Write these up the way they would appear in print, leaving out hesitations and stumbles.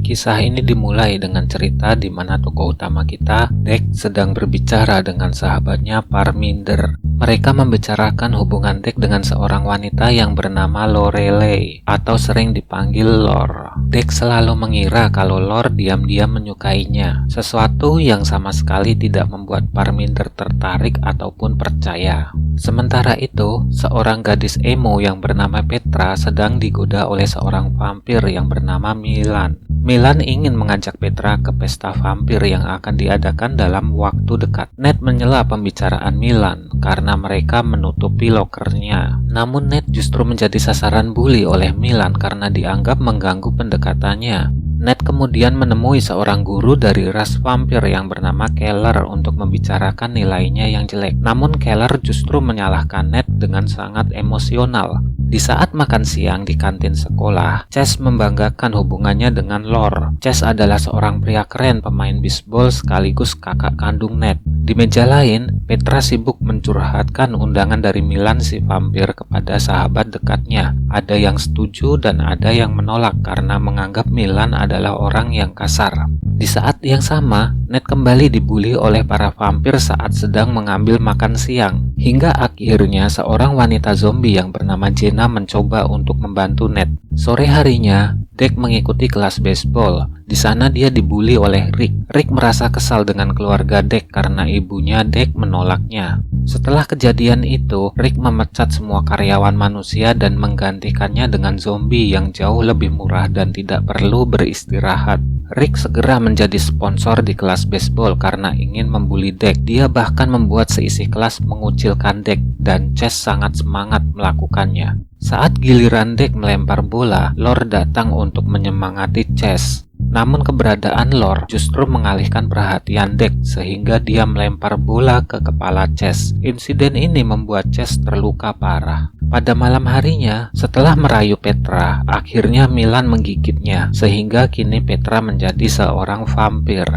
Kisah ini dimulai dengan cerita di mana tokoh utama kita, Deck, sedang berbicara dengan sahabatnya Parminder. Mereka membicarakan hubungan Deck dengan seorang wanita yang bernama Lorelei atau sering dipanggil Lor. Deck selalu mengira kalau Lor diam-diam menyukainya, sesuatu yang sama sekali tidak membuat Parminder tertarik ataupun percaya. Sementara itu, seorang gadis emo yang bernama Petra sedang digoda oleh seorang vampir yang bernama Milan. Milan ingin mengajak Petra ke pesta vampir yang akan diadakan dalam waktu dekat. Ned menyela pembicaraan Milan karena mereka menutupi lokernya. Namun Ned justru menjadi sasaran bully oleh Milan karena dianggap mengganggu pendekatannya. Ned kemudian menemui seorang guru dari ras vampir yang bernama Keller untuk membicarakan nilainya yang jelek. Namun Keller justru menyalahkan Ned dengan sangat emosional. Di saat makan siang di kantin sekolah, Chess membanggakan hubungannya dengan Lor. Chess adalah seorang pria keren pemain bisbol sekaligus kakak kandung Ned. Di meja lain, Petra sibuk mencurhatkan undangan dari Milan si vampir kepada sahabat dekatnya. Ada yang setuju dan ada yang menolak karena menganggap Milan adalah orang yang kasar. Di saat yang sama, Ned kembali dibully oleh para vampir saat sedang mengambil makan siang. Hingga akhirnya seorang wanita zombie yang bernama Jenna mencoba untuk membantu Ned. Sore harinya, Deck mengikuti kelas baseball. Di sana dia dibully oleh Rick. Rick merasa kesal dengan keluarga Deck karena ibunya Deck menolaknya. Setelah kejadian itu, Rick memecat semua karyawan manusia dan menggantikannya dengan zombie yang jauh lebih murah dan tidak perlu beristirahat. Rick segera menjadi sponsor di kelas baseball karena ingin membuli Deck. Dia bahkan membuat seisi kelas mengucilkan Deck dan Chess sangat semangat melakukannya. Saat giliran Deck melempar bola, Lor datang untuk menyemangati Chess. Namun keberadaan Lor justru mengalihkan perhatian Deck sehingga dia melempar bola ke kepala Chess. Insiden ini membuat Chess terluka parah. Pada malam harinya, setelah merayu Petra, akhirnya Milan menggigitnya sehingga kini Petra menjadi seorang vampir.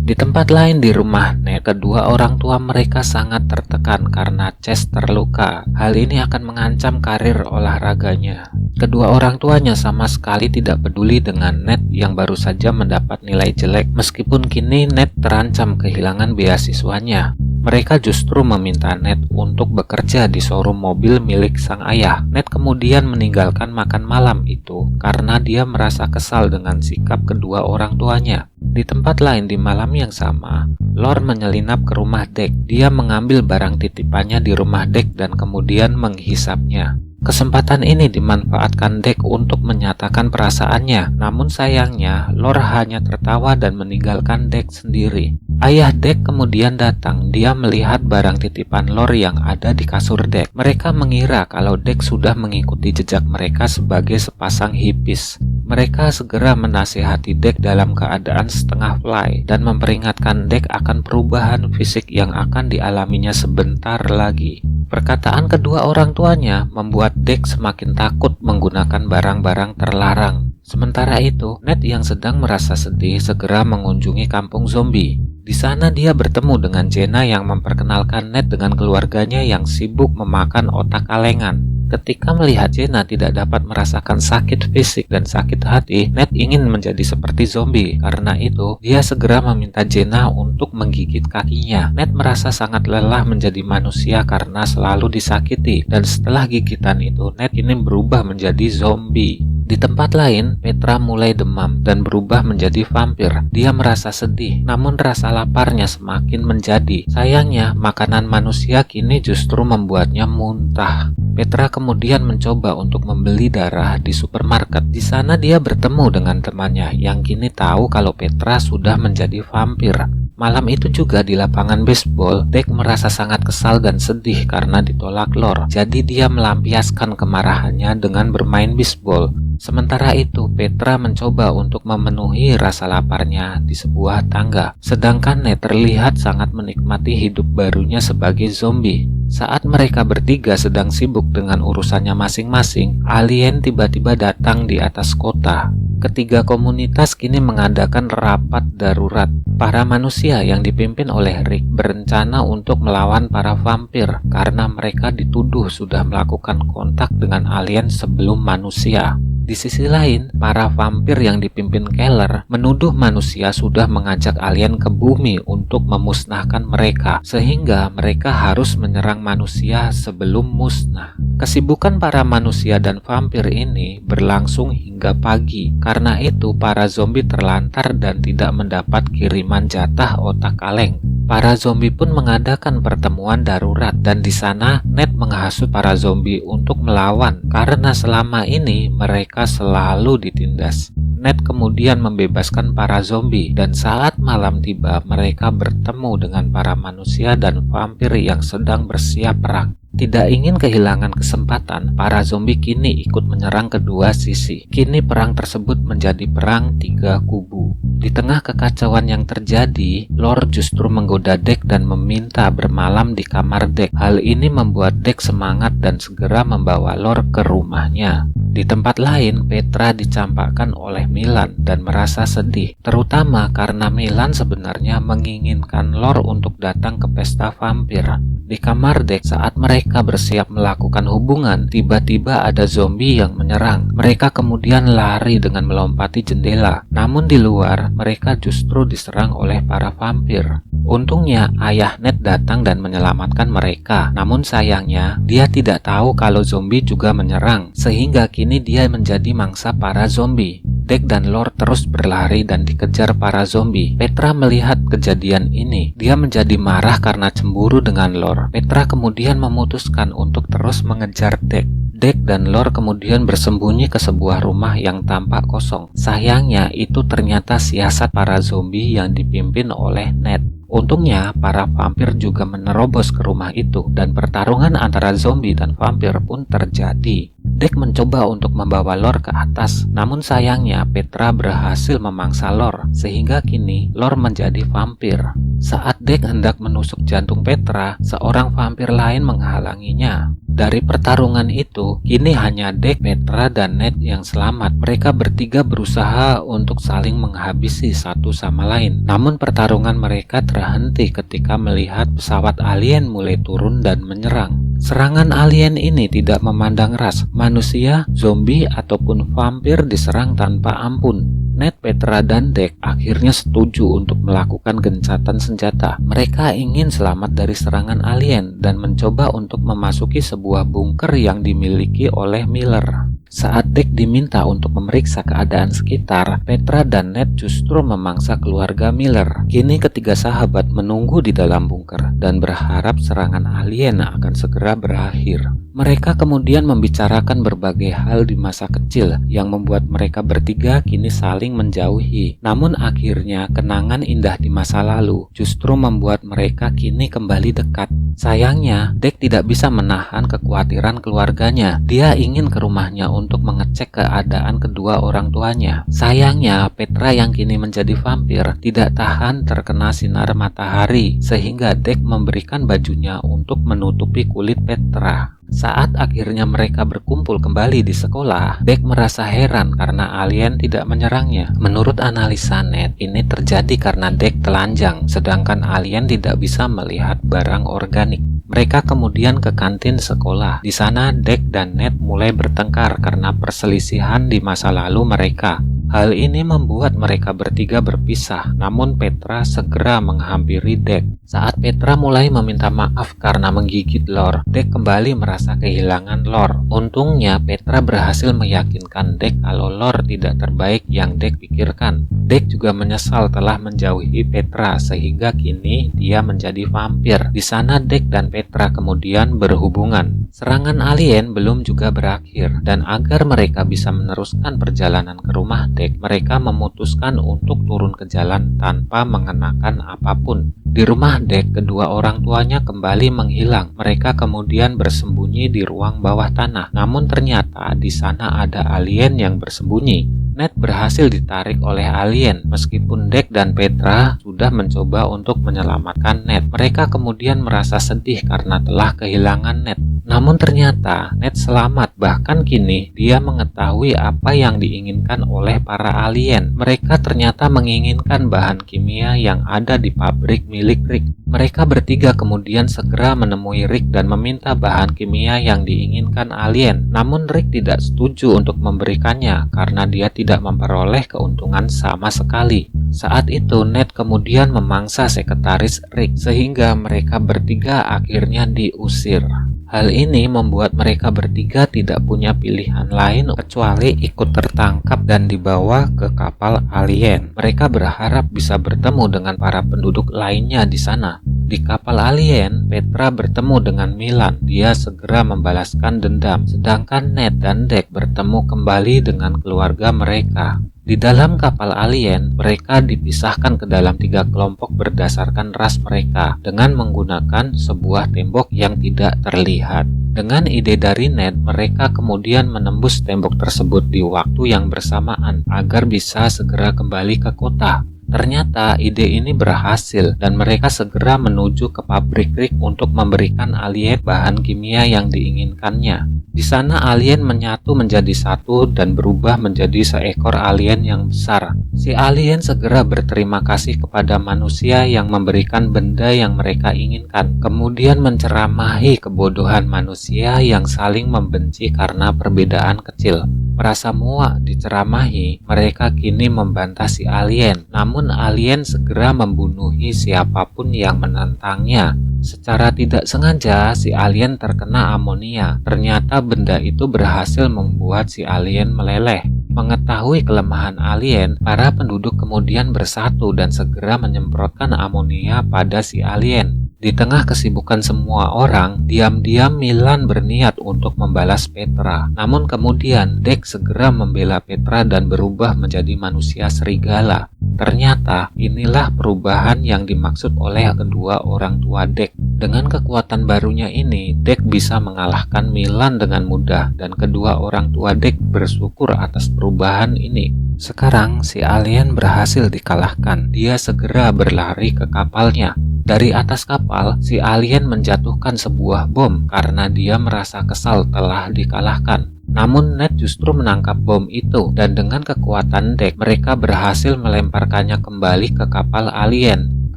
Di tempat lain di rumah Ned, kedua orang tua mereka sangat tertekan karena Chess terluka. Hal ini akan mengancam karir olahraganya. Kedua orang tuanya sama sekali tidak peduli dengan Ned yang baru saja mendapat nilai jelek, meskipun kini Ned terancam kehilangan beasiswanya. Mereka justru meminta Ned untuk bekerja di showroom mobil milik sang ayah. Ned kemudian meninggalkan makan malam itu karena dia merasa kesal dengan sikap kedua orang tuanya. Di tempat lain di malam yang sama, Lor menyelinap ke rumah Deck. Dia mengambil barang titipannya di rumah Deck dan kemudian menghisapnya. Kesempatan ini dimanfaatkan Deck untuk menyatakan perasaannya. Namun sayangnya, Lor hanya tertawa dan meninggalkan Deck sendiri. Ayah Deck kemudian datang. Dia melihat barang titipan Lor yang ada di kasur Deck. Mereka mengira kalau Deck sudah mengikuti jejak mereka sebagai sepasang hippies. Mereka segera menasihati Deck dalam keadaan setengah fly dan memperingatkan Deck akan perubahan fisik yang akan dialaminya sebentar lagi. Perkataan kedua orang tuanya membuat Deck semakin takut menggunakan barang-barang terlarang. Sementara itu, Ned yang sedang merasa sedih segera mengunjungi kampung zombie. Di sana dia bertemu dengan Jenna yang memperkenalkan Ned dengan keluarganya yang sibuk memakan otak kalengan. Ketika melihat Jenna tidak dapat merasakan sakit fisik dan sakit hati, Ned ingin menjadi seperti zombie. Karena itu, dia segera meminta Jenna untuk menggigit kakinya. Ned merasa sangat lelah menjadi manusia karena selalu disakiti. Dan setelah gigitan itu, Ned ini berubah menjadi zombie. Di tempat lain, Petra mulai demam dan berubah menjadi vampir. Dia merasa sedih, namun rasa laparnya semakin menjadi. Sayangnya, makanan manusia kini justru membuatnya muntah. Petra kemudian mencoba untuk membeli darah di supermarket. Di sana dia bertemu dengan temannya yang kini tahu kalau Petra sudah menjadi vampir. Malam itu juga di lapangan baseball, Deck merasa sangat kesal dan sedih karena ditolak Lor. Jadi dia melampiaskan kemarahannya dengan bermain baseball. Sementara itu, Petra mencoba untuk memenuhi rasa laparnya di sebuah tangga. Sedangkan Ned terlihat sangat menikmati hidup barunya sebagai zombie. Saat mereka bertiga sedang sibuk dengan urusannya masing-masing, alien tiba-tiba datang di atas kota. Ketiga komunitas kini mengadakan rapat darurat. Para manusia yang dipimpin oleh Rick berencana untuk melawan para vampir karena mereka dituduh sudah melakukan kontak dengan alien sebelum manusia. Di sisi lain, para vampir yang dipimpin Keller menuduh manusia sudah mengajak alien ke bumi untuk memusnahkan mereka, sehingga mereka harus menyerang manusia sebelum musnah. Kesibukan para manusia dan vampir ini berlangsung hingga pagi. Karena itu, para zombie terlantar dan tidak mendapat kiriman jatah otak kaleng. Para zombie pun mengadakan pertemuan darurat dan di sana Ned menghasut para zombie untuk melawan karena selama ini mereka selalu ditindas. Ned kemudian membebaskan para zombie dan saat malam tiba mereka bertemu dengan para manusia dan vampir yang sedang bersiap perang. Tidak ingin kehilangan kesempatan, para zombie kini ikut menyerang kedua sisi. Kini perang tersebut menjadi perang 3 kubu. Di tengah kekacauan yang terjadi, Lore justru menggoda Dek dan meminta bermalam di kamar Dek. Hal ini membuat Dek semangat dan segera membawa Lore ke rumahnya. Di tempat lain, Petra dicampakkan oleh Milan dan merasa sedih, terutama karena Milan sebenarnya menginginkan Lore untuk datang ke pesta vampir. Di kamar Dek, saat mereka bersiap melakukan hubungan, tiba-tiba ada zombie yang menyerang. Mereka kemudian lari dengan melompati jendela. Namun di luar, mereka justru diserang oleh para vampir. Untungnya, ayah Ned datang dan menyelamatkan mereka. Namun sayangnya, dia tidak tahu kalau zombie juga menyerang, sehingga kini dia menjadi mangsa para zombie. Dek dan Lore terus berlari dan dikejar para zombie. Petra melihat kejadian ini. Dia menjadi marah karena cemburu dengan Lore. Petra kemudian memutuskan untuk terus mengejar Dek. Dek dan Lore kemudian bersembunyi ke sebuah rumah yang tampak kosong. Sayangnya, itu ternyata siasat para zombie yang dipimpin oleh Ned. Untungnya, para vampir juga menerobos ke rumah itu dan pertarungan antara zombie dan vampir pun terjadi. Dek mencoba untuk membawa Lore ke atas, namun sayangnya Petra berhasil memangsa Lore, sehingga kini Lore menjadi vampir. Saat Dek hendak menusuk jantung Petra, seorang vampir lain menghalanginya. Dari pertarungan itu, kini hanya Dek, Petra, dan Ned yang selamat. Mereka bertiga berusaha untuk saling menghabisi satu sama lain. Namun pertarungan mereka terhenti ketika melihat pesawat alien mulai turun dan menyerang. Serangan alien ini tidak memandang ras, manusia, zombie, ataupun vampir diserang tanpa ampun. Ned, Petra, dan Dek akhirnya setuju untuk melakukan gencatan senjata. Mereka ingin selamat dari serangan alien dan mencoba untuk memasuki sebuah bunker yang dimiliki oleh Miller. Saat Dek diminta untuk memeriksa keadaan sekitar, Petra dan Ned justru memangsa keluarga Miller. Kini ketiga sahabat menunggu di dalam bunker dan berharap serangan alien akan segera berakhir. Mereka kemudian membicarakan berbagai hal di masa kecil yang membuat mereka bertiga kini saling menjauhi. Namun akhirnya kenangan indah di masa lalu justru membuat mereka kini kembali dekat. Sayangnya, Dek tidak bisa menahan kekhawatiran keluarganya. Dia ingin ke rumahnya untuk mengecek keadaan kedua orang tuanya. Sayangnya, Petra yang kini menjadi vampir tidak tahan terkena sinar matahari, sehingga Dek memberikan bajunya untuk menutupi kulit Petra. Saat akhirnya mereka berkumpul kembali di sekolah, Dek merasa heran karena alien tidak menyerangnya. Menurut analisa Ned, ini terjadi karena Dek telanjang, sedangkan alien tidak bisa melihat barang organik. Mereka kemudian ke kantin sekolah. Di sana Dek dan Ned mulai bertengkar karena perselisihan di masa lalu mereka. Hal ini membuat mereka bertiga berpisah, namun Petra segera menghampiri Dek. Saat Petra mulai meminta maaf karena menggigit Lore, Dek kembali merasa kehilangan Lore. Untungnya Petra berhasil meyakinkan Dek kalau Lore tidak terbaik yang Dek pikirkan. Dek juga menyesal telah menjauhi Petra sehingga kini dia menjadi vampir. Di sana Dek dan Petra kemudian berhubungan. Serangan alien belum juga berakhir dan agar mereka bisa meneruskan perjalanan ke rumah Dek, mereka memutuskan untuk turun ke jalan tanpa mengenakan apapun. Di rumah Dek, kedua orang tuanya kembali menghilang. Mereka kemudian bersembunyi di ruang bawah tanah. Namun ternyata di sana ada alien yang bersembunyi. Ned berhasil ditarik oleh alien, meskipun Deck dan Petra sudah mencoba untuk menyelamatkan Ned. Mereka kemudian merasa sedih karena telah kehilangan Ned. Namun ternyata Ned selamat, bahkan kini dia mengetahui apa yang diinginkan oleh para alien. Mereka ternyata menginginkan bahan kimia yang ada di pabrik milik Rick. Mereka bertiga kemudian segera menemui Rick dan meminta bahan kimia yang diinginkan alien. Namun Rick tidak setuju untuk memberikannya karena dia tidak memperoleh keuntungan sama sekali. Saat itu Ned kemudian memangsa sekretaris Rick sehingga mereka bertiga akhirnya diusir. Hal ini membuat mereka bertiga tidak punya pilihan lain kecuali ikut tertangkap dan dibawa ke kapal alien. Mereka berharap bisa bertemu dengan para penduduk lainnya di sana. Di kapal alien, Petra bertemu dengan Milan. Dia segera membalaskan dendam, sedangkan Ned dan Deck bertemu kembali dengan keluarga mereka. Di dalam kapal alien, mereka dipisahkan ke dalam 3 kelompok berdasarkan ras mereka dengan menggunakan sebuah tembok yang tidak terlihat. Dengan ide dari Ned, mereka kemudian menembus tembok tersebut di waktu yang bersamaan agar bisa segera kembali ke kota. Ternyata ide ini berhasil dan mereka segera menuju ke pabrik Rick untuk memberikan alien bahan kimia yang diinginkannya. Di sana alien menyatu menjadi satu dan berubah menjadi seekor alien yang besar. Si alien segera berterima kasih kepada manusia yang memberikan benda yang mereka inginkan. Kemudian menceramahi kebodohan manusia yang saling membenci karena perbedaan kecil. Merasa muak diceramahi, mereka kini membantah si alien. Namun alien segera membunuhi siapapun yang menentangnya. Secara tidak sengaja si alien terkena amonia. Ternyata benda itu berhasil membuat si alien meleleh. Mengetahui kelemahan alien, para penduduk kemudian bersatu dan segera menyemprotkan amonia pada si alien. Di tengah kesibukan semua orang, diam-diam Milan berniat untuk membalas Petra. Namun kemudian Deck segera membela Petra dan berubah menjadi manusia serigala. Ternyata inilah perubahan yang dimaksud oleh kedua orang tua Deck. Dengan kekuatan barunya ini, Deck bisa mengalahkan Milan dengan mudah dan kedua orang tua Deck bersyukur atas perubahan ini. Sekarang si alien berhasil dikalahkan. Dia segera berlari ke kapalnya. Dari atas kapal, si alien menjatuhkan sebuah bom karena dia merasa kesal telah dikalahkan. Namun Ned justru menangkap bom itu dan dengan kekuatan Deck, mereka berhasil melemparkannya kembali ke kapal alien.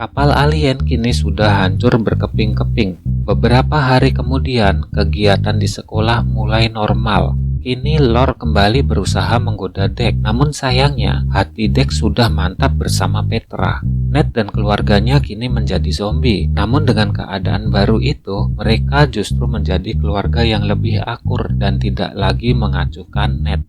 Kapal alien kini sudah hancur berkeping-keping. Beberapa hari kemudian, kegiatan di sekolah mulai normal. Kini Lore kembali berusaha menggoda Deck, namun sayangnya hati Deck sudah mantap bersama Petra. Ned dan keluarganya kini menjadi zombie, namun dengan keadaan baru itu, mereka justru menjadi keluarga yang lebih akur dan tidak lagi mengacuhkan Ned.